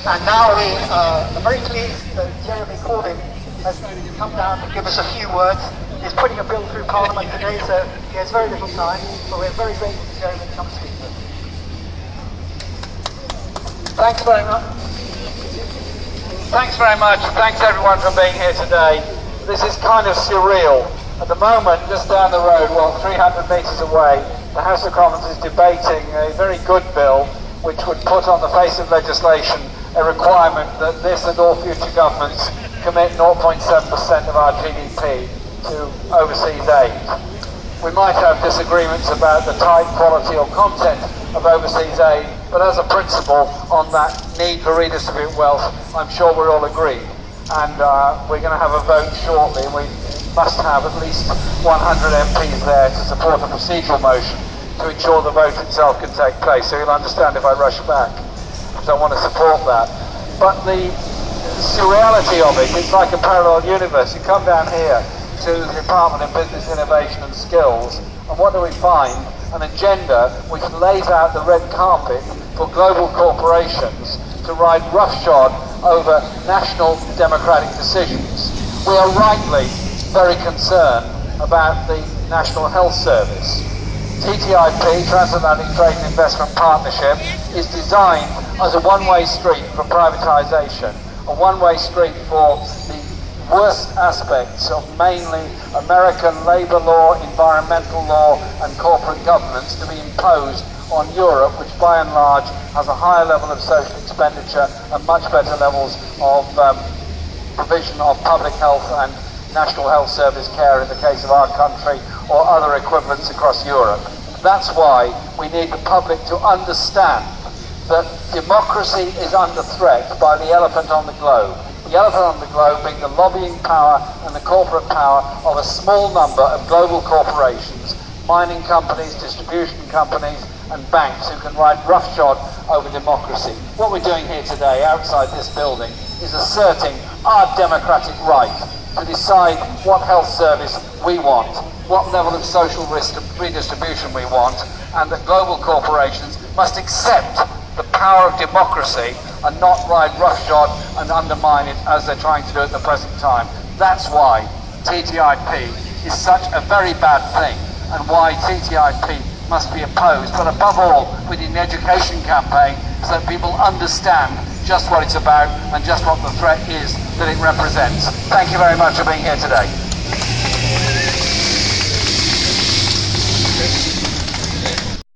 And now we are very pleased that JeremyCorbyn has come down to give us a few words. He's putting a bill through Parliament today, so he has very little time, but we're very grateful to Jeremy to come speak to us. Thanks very much. Thanks very much. Thanks everyone for being here today. This is kind of surreal. At the moment, just down the road, 300 metres away, the House of Commons is debating a very good bill which would put on the face of legislation a requirement that this and all future governments commit 0.7% of our GDP to overseas aid. We might have disagreements about the type, quality or content of overseas aid, but as a principle on that need for redistribute wealth, I'm sure we're all agreed. And we're going to have a vote shortly. We must have at least 100 MPs there to support a procedural motion to ensure the vote itself can take place. So you'll understand if I rush back, because I want to support that. But the surreality of it is like a parallel universe. You come down here to the Department of Business, Innovation and Skills, and what do we find? An agenda which lays out the red carpet for global corporations to ride roughshod over national democratic decisions. We are rightly very concerned about the National Health Service. TTIP, Transatlantic Trade and Investment Partnership, is designed as a one-way street for privatisation, a one-way street for the worst aspects of mainly American labour law, environmental law and corporate governance to be imposed on Europe, which by and large has a higher level of social expenditure and much better levels of provision of public health and National Health Service care in the case of our country or other equivalents across Europe. That's why we need the public to understand that democracy is under threat by the elephant on the globe. The elephant on the globe being the lobbying power and the corporate power of a small number of global corporations, mining companies, distribution companies and banks who can ride roughshod over democracy. What we're doing here today outside this building is asserting our democratic right to decide what health service we want, what level of social redistribution we want, and that global corporations must accept the power of democracy and not ride roughshod and undermine it as they're trying to do at the present time. That's why TTIP is such a very bad thing, and why TTIP must be opposed, but above all within the education campaign, so that people understand just what it's about and just what the threat is that it represents. Thank you very much for being here today.